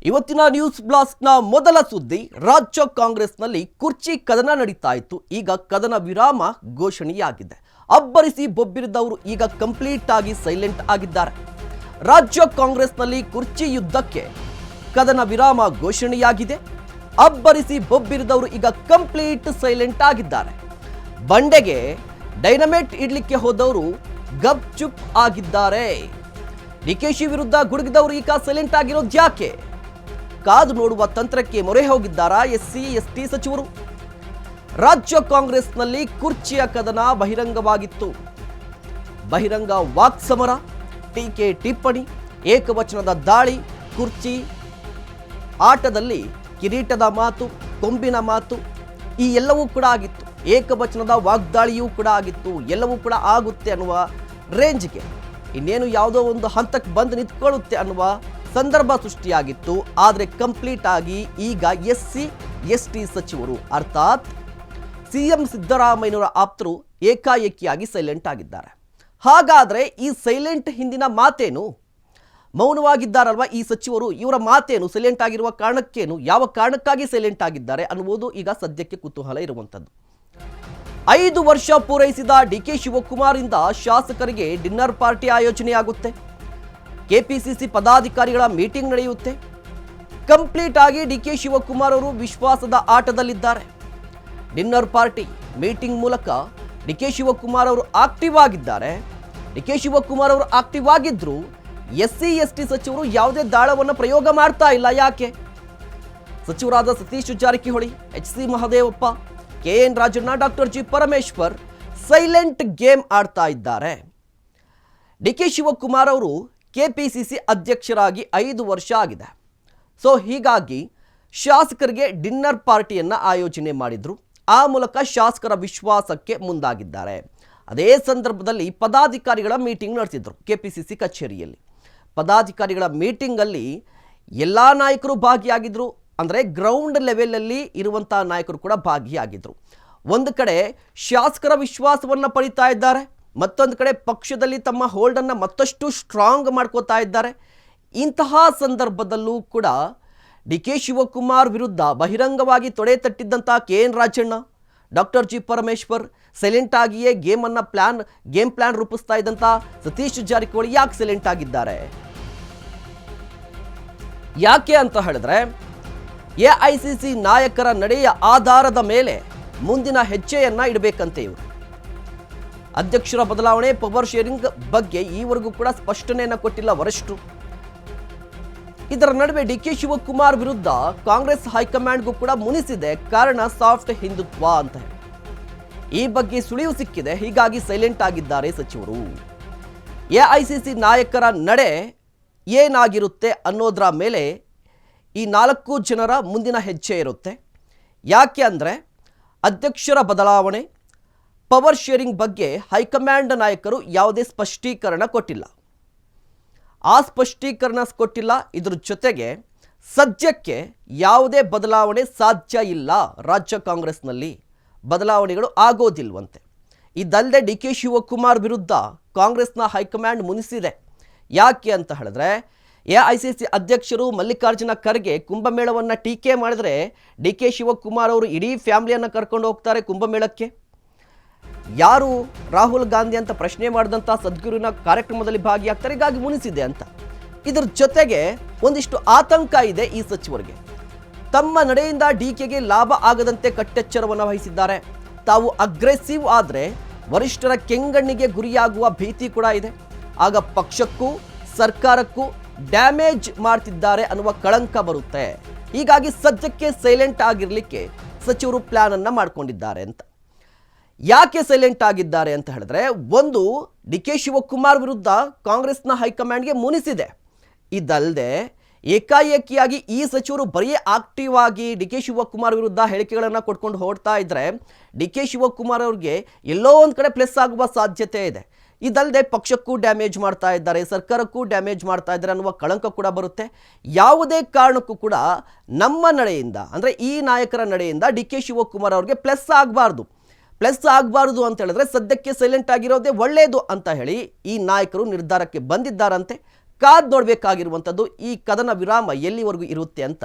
ಇವತ್ತಿನ ನ್ಯೂಸ್ ಬ್ಲಾಸ್ಟ್ನ ಮೊದಲ ಸುದ್ದಿ ರಾಜ್ಯ ಕಾಂಗ್ರೆಸ್ನಲ್ಲಿ ಕುರ್ಚಿ ಕದನ ನಡೀತಾ ಇತ್ತು. ಈಗ ಕದನ ವಿರಾಮ ಘೋಷಣೆಯಾಗಿದೆ. ಅಬ್ಬರಿಸಿ ಬೊಬ್ಬಿರಿದವರು ಈಗ ಕಂಪ್ಲೀಟ್ ಆಗಿ ಸೈಲೆಂಟ್ ಆಗಿದ್ದಾರೆ. ರಾಜ್ಯ ಕಾಂಗ್ರೆಸ್ನಲ್ಲಿ ಕುರ್ಚಿ ಯುದ್ಧಕ್ಕೆ ಕದನ ವಿರಾಮ ಘೋಷಣೆಯಾಗಿದೆ. ಅಬ್ಬರಿಸಿ ಬೊಬ್ಬಿರಿದವರು ಈಗ ಕಂಪ್ಲೀಟ್ ಸೈಲೆಂಟ್ ಆಗಿದ್ದಾರೆ. ಬಂಡೆಗೆ ಡೈನಮೈಟ್ ಇಡ್ಲಿಕ್ಕೆ ಹೋದವರು ಗಪ್ ಚುಪ್ ಆಗಿದ್ದಾರೆ. ಡಿಕೆಶಿ ವಿರುದ್ಧ ಗುಡುಗಿದವರು ಈಗ ಸೈಲೆಂಟ್ ಆಗಿರೋದು ಯಾಕೆ? ಕಾದು ನೋಡುವ ತಂತ್ರಕ್ಕೆ ಮೊರೆ ಹೋಗಿದ್ದಾರಾ ಎಸ್ಸಿ ಎಸ್ಟಿ ಸಚಿವರು? ರಾಜ್ಯ ಕಾಂಗ್ರೆಸ್ನಲ್ಲಿ ಕುರ್ಚಿಯ ಕದನ ಬಹಿರಂಗವಾಗಿತ್ತು. ಬಹಿರಂಗ ವಾಕ್ಸಮರ, ಟೀಕೆ ಟಿಪ್ಪಣಿ, ಏಕವಚನದ ದಾಳಿ, ಕುರ್ಚಿ ಆಟದಲ್ಲಿ ಕಿರೀಟದ ಮಾತು, ಕೊಂಬಿನ ಮಾತು ಈ ಎಲ್ಲವೂ ಕೂಡ ಆಗಿತ್ತು. ಏಕವಚನದ ವಾಗ್ದಾಳಿಯೂ ಕೂಡ ಆಗಿತ್ತು. ಎಲ್ಲವೂ ಕೂಡ ಆಗುತ್ತೆ ಅನ್ನುವ ರೇಂಜ್ಗೆ, ಇನ್ನೇನು ಯಾವುದೋ ಒಂದು ಹಂತಕ್ಕೆ ಬಂದು ನಿಂತ್ಕೊಳ್ಳುತ್ತೆ ಅನ್ನುವ ಸಂದರ್ಭ ಸೃಷ್ಟಿಯಾಗಿತ್ತು. ಆದರೆ ಕಂಪ್ಲೀಟ್ ಆಗಿ ಈಗ ಎಸ್ಸಿ ಎಸ್ಟಿ ಸಚಿವರು ಅರ್ಥಾತ್ ಸಿಎಂ ಸಿದ್ದರಾಮಯ್ಯನವರ ಆಪ್ತರು ಏಕಾಏಕಿಯಾಗಿ ಸೈಲೆಂಟ್ ಆಗಿದ್ದಾರೆ. ಹಾಗಾದರೆ ಈ ಸೈಲೆಂಟ್ ಹಿಂದಿನ ಮಾತೇನು? ಮೌನವಾಗಿದ್ದಾರಲ್ವ ಈ ಸಚಿವರು, ಇವರ ಮಾತೇನು? ಸೈಲೆಂಟ್ ಆಗಿರುವ ಕಾರಣಕ್ಕೇನು? ಯಾವ ಕಾರಣಕ್ಕಾಗಿ ಸೈಲೆಂಟ್ ಆಗಿದ್ದಾರೆ ಅನ್ನುವುದು ಈಗ ಸದ್ಯಕ್ಕೆ ಕುತೂಹಲ ಇರುವಂಥದ್ದು. 5 ವರ್ಷ ಪೂರೈಸಿದ ಡಿಕೆ ಶಿವಕುಮಾರ್ ಇಂದ ಶಾಸಕರಿಗೆ ಡಿನ್ನರ್ ಪಾರ್ಟಿ ಆಯೋಜನೆಯಾಗುತ್ತೆ. ಕೆಪಿಸಿಸಿ ಪದಾಧಿಕಾರಿಗಳ ಮೀಟಿಂಗ್ ನಡೆಯುತ್ತೆ. ಕಂಪ್ಲೀಟ್ ಆಗಿ ಡಿಕೆ ಶಿವಕುಮಾರ್ ಅವರು ವಿಶ್ವಾಸದ ಆಟದಲ್ಲಿದ್ದಾರೆ. ಡಿನ್ನರ್ ಪಾರ್ಟಿ ಮೀಟಿಂಗ್ ಮೂಲಕ ಡಿಕೆ ಶಿವಕುಮಾರ್ ಅವರು ಆಕ್ಟಿವ್ ಆಗಿದ್ದಾರೆ. ಡಿಕೆ ಶಿವಕುಮಾರ್ ಅವರು ಆಕ್ಟಿವ್ ಆಗಿದ್ರು ಎಸ್ಸಿ ಎಸ್ಟಿ ಸಚಿವರು ಯಾವುದೇ ದಾಳವನ್ನು ಪ್ರಯೋಗ ಮಾಡ್ತಾ ಇಲ್ಲ. ಯಾಕೆ? ಸಚಿವರಾದ Satish Jarkiholi, HC. Mahadevappa, KN. Rajanna, doctor G. Parameshwar silent game ಆಡ್ತಾ ಇದ್ದಾರೆ. ಡಿಕೆ ಶಿವಕುಮಾರ್ ಅವರು ಕೆಪಿಸಿಸಿ ಅಧ್ಯಕ್ಷರಾಗಿ 5 ವರ್ಷ ಆಗಿದೆ. ಸೊ ಹೀಗಾಗಿ ಶಾಸಕರಿಗೆ ಡಿನ್ನರ್ ಪಾರ್ಟಿಯನ್ನು ಆಯೋಜನೆ ಮಾಡಿದ್ರು. ಆ ಮೂಲಕ ಶಾಸಕರ ವಿಶ್ವಾಸಕ್ಕೆ ಮುಂದಾಗಿದ್ದಾರೆ. ಅದೇ ಸಂದರ್ಭದಲ್ಲಿ ಪದಾಧಿಕಾರಿಗಳ ಮೀಟಿಂಗ್ ನಡೆಸಿದ್ರು ಕೆಪಿಸಿಸಿ ಕಚೇರಿಯಲ್ಲಿ. ಪದಾಧಿಕಾರಿಗಳ ಮೀಟಿಂಗಲ್ಲಿ ಎಲ್ಲ ನಾಯಕರು ಭಾಗಿಯಾಗಿದ್ದರು. ಅಂದರೆ ಗ್ರೌಂಡ್ ಲೆವೆಲಲ್ಲಿ ಇರುವಂಥ ನಾಯಕರು ಕೂಡ ಭಾಗಿಯಾಗಿದ್ದರು. ಒಂದು ಕಡೆ ಶಾಸಕರ ವಿಶ್ವಾಸವನ್ನು ಪಡಿತಾ ಇದ್ದಾರೆ, ಮತ್ತೊಂದು ಕಡೆ ಪಕ್ಷದಲ್ಲಿ ತಮ್ಮ ಹೋಲ್ಡನ್ನು ಮತ್ತಷ್ಟು ಸ್ಟ್ರಾಂಗ್ ಮಾಡ್ಕೋತಾ ಇದ್ದಾರೆ. ಇಂತಹ ಸಂದರ್ಭದಲ್ಲೂ ಕೂಡ ಡಿಕೆ ಶಿವಕುಮಾರ್ ವಿರುದ್ಧ ಬಹಿರಂಗವಾಗಿ ತೊಡೆ ತಟ್ಟಿದ್ದಂಥ KN. Rajanna, doctor G. Parameshwar silent ಆಗಿಯೇ ಗೇಮ್ ಪ್ಲಾನ್ ರೂಪಿಸ್ತಾ ಇದ್ದಂಥ ಸತೀಶ್ ಜಾರಕಿಹೊಳಿ ಯಾಕೆ ಸೈಲೆಂಟ್ ಆಗಿದ್ದಾರೆ? ಯಾಕೆ ಅಂತ ಹೇಳಿದ್ರೆ ಎಐಸಿಸಿ ನಾಯಕರ ನಡೆಯ ಆಧಾರದ ಮೇಲೆ ಮುಂದಿನ ಹೆಜ್ಜೆಯನ್ನ ಇಡಬೇಕಂತೆ ಇವರು. ಅಧ್ಯಕ್ಷರ ಬದಲಾವಣೆ, ಪವರ್ ಶೇರಿಂಗ್ ಬಗ್ಗೆ ಈವರೆಗೂ ಕೂಡ ಸ್ಪಷ್ಟನೆಯನ್ನು ಕೊಟ್ಟಿಲ್ಲ ವರಿಷ್ಠರು. ಇದರ ನಡುವೆ ಡಿಕೆ ಶಿವಕುಮಾರ್ ವಿರುದ್ಧ ಕಾಂಗ್ರೆಸ್ ಹೈಕಮಾಂಡ್ಗೂ ಕೂಡ ಮುನಿಸಿದೆ. ಕಾರಣ ಸಾಫ್ಟ್ ಹಿಂದುತ್ವ ಅಂತ ಹೇಳಿ ಈ ಬಗ್ಗೆ ಸುಳಿವು ಸಿಕ್ಕಿದೆ. ಹೀಗಾಗಿ ಸೈಲೆಂಟ್ ಆಗಿದ್ದಾರೆ ಸಚಿವರು. ಎಐಸಿಸಿ ನಾಯಕರ ನಡೆ ಏನಾಗಿರುತ್ತೆ ಅನ್ನೋದರ ಮೇಲೆ ಈ 4 ಜನರ ಮುಂದಿನ ಹೆಜ್ಜೆ ಇರುತ್ತೆ. ಯಾಕೆ ಅಂದರೆ ಅಧ್ಯಕ್ಷರ ಬದಲಾವಣೆ, ಪವರ್ ಶೇರಿಂಗ್ ಬಗ್ಗೆ ಹೈಕಮಾಂಡ್ ನಾಯಕರು ಯಾವುದೇ ಸ್ಪಷ್ಟೀಕರಣ ಕೊಟ್ಟಿಲ್ಲ. ಆ ಸ್ಪಷ್ಟೀಕರಣ ಕೊಟ್ಟಿಲ್ಲ. ಇದರ ಜೊತೆಗೆ ಸದ್ಯಕ್ಕೆ ಯಾವುದೇ ಬದಲಾವಣೆ ಸಾಧ್ಯ ಇಲ್ಲ. ರಾಜ್ಯ ಕಾಂಗ್ರೆಸ್ನಲ್ಲಿ ಬದಲಾವಣೆಗಳು ಆಗೋದಿಲ್ವಂತೆ. ಇದಲ್ಲದೆ ಡಿ ಕೆ ಶಿವಕುಮಾರ್ ವಿರುದ್ಧ ಕಾಂಗ್ರೆಸ್ನ ಹೈಕಮಾಂಡ್ ಮುನಿಸಿದೆ. ಯಾಕೆ ಅಂತ ಹೇಳಿದ್ರೆ ಎಐಸಿಸಿ ಅಧ್ಯಕ್ಷರು ಮಲ್ಲಿಕಾರ್ಜುನ ಖರ್ಗೆ ಕುಂಭಮೇಳವನ್ನು ಟೀಕೆ ಮಾಡಿದರೆ ಡಿ ಕೆ ಶಿವಕುಮಾರ್ ಅವರು ಇಡೀ ಫ್ಯಾಮಿಲಿಯನ್ನು ಕರ್ಕೊಂಡು ಹೋಗ್ತಾರೆ ಕುಂಭಮೇಳಕ್ಕೆ. ಯಾರು ರಾಹುಲ್ ಗಾಂಧಿ ಅಂತ ಪ್ರಶ್ನೆ ಮಾಡಿದಂಥ ಸದ್ಗುರುವಿನ ಕಾರ್ಯಕ್ರಮದಲ್ಲಿ ಭಾಗಿಯಾಗ್ತಾರೆ, ಹೀಗಾಗಿ ಮುನಿಸಿದೆ ಅಂತ. ಇದರ ಜೊತೆಗೆ ಒಂದಿಷ್ಟು ಆತಂಕ ಇದೆ ಈ ಸಚಿವರಿಗೆ. ತಮ್ಮ ನಡೆಯಿಂದ ಡಿಕೆಗೆ ಲಾಭ ಆಗದಂತೆ ಕಟ್ಟೆಚ್ಚರವನ್ನು ವಹಿಸಿದ್ದಾರೆ. ತಾವು ಅಗ್ರೆಸಿವ್ ಆದರೆ ವರಿಷ್ಠರ ಕೆಂಗಣ್ಣಿಗೆ ಗುರಿಯಾಗುವ ಭೀತಿ ಕೂಡ ಇದೆ. ಆಗ ಪಕ್ಷಕ್ಕೂ ಸರ್ಕಾರಕ್ಕೂ ಡ್ಯಾಮೇಜ್ ಮಾಡ್ತಿದ್ದಾರೆ ಅನ್ನುವ ಕಳಂಕ ಬರುತ್ತೆ. ಹೀಗಾಗಿ ಸದ್ಯಕ್ಕೆ ಸೈಲೆಂಟ್ ಆಗಿರಲಿಕ್ಕೆ ಸಚಿವರು ಪ್ಲಾನ್ ಅನ್ನು ಮಾಡ್ಕೊಂಡಿದ್ದಾರೆ ಅಂತ. ಯಾಕೆ ಸೈಲೆಂಟ್ ಆಗಿದ್ದಾರೆ ಅಂತ ಹೇಳಿದ್ರೆ, ಒಂದು ಡಿ ಕೆ ಶಿವಕುಮಾರ್ ವಿರುದ್ಧ ಕಾಂಗ್ರೆಸ್ನ ಹೈಕಮಾಂಡ್ಗೆ ಮುನಿಸಿದೆ. ಇದಲ್ಲದೆ ಏಕಾಏಕಿಯಾಗಿ ಈ ಸಚಿವರು ಬರೀ ಆಕ್ಟಿವ್ ಆಗಿ ಡಿ ಕೆ ಶಿವಕುಮಾರ್ ವಿರುದ್ಧ ಹೇಳಿಕೆಗಳನ್ನು ಕೊಟ್ಕೊಂಡು ಹೊರಡ್ತಾ ಇದ್ರೆ ಡಿ ಕೆ ಶಿವಕುಮಾರ್ ಅವ್ರಿಗೆ ಎಲ್ಲೋ ಒಂದು ಕಡೆ ಪ್ಲಸ್ ಆಗುವ ಸಾಧ್ಯತೆ ಇದೆ. ಇದಲ್ಲದೆ ಪಕ್ಷಕ್ಕೂ ಡ್ಯಾಮೇಜ್ ಮಾಡ್ತಾ ಇದ್ದಾರೆ, ಸರ್ಕಾರಕ್ಕೂ ಡ್ಯಾಮೇಜ್ ಮಾಡ್ತಾ ಇದ್ದಾರೆ ಅನ್ನುವ ಕಳಂಕ ಕೂಡ ಬರುತ್ತೆ. ಯಾವುದೇ ಕಾರಣಕ್ಕೂ ಕೂಡ ನಮ್ಮ ನಡೆಯಿಂದ, ಅಂದರೆ ಈ ನಾಯಕರ ನಡೆಯಿಂದ ಡಿ ಕೆ ಶಿವಕುಮಾರ್ ಅವ್ರಿಗೆ ಪ್ಲಸ್ ಆಗಬಾರ್ದು ಅಂತ ಹೇಳಿದ್ರೆ ಸದ್ಯಕ್ಕೆ ಸೈಲೆಂಟ್ ಆಗಿರೋದೇ ಒಳ್ಳೆಯದು ಅಂತ ಹೇಳಿ ಈ ನಾಯಕರು ನಿರ್ಧಾರಕ್ಕೆ ಬಂದಿದ್ದಾರಂತೆ. ಕಾದ್ ನೋಡಬೇಕಾಗಿರುವಂಥದ್ದು ಈ ಕದನ ವಿರಾಮ ಎಲ್ಲಿವರೆಗೂ ಇರುತ್ತೆ ಅಂತ.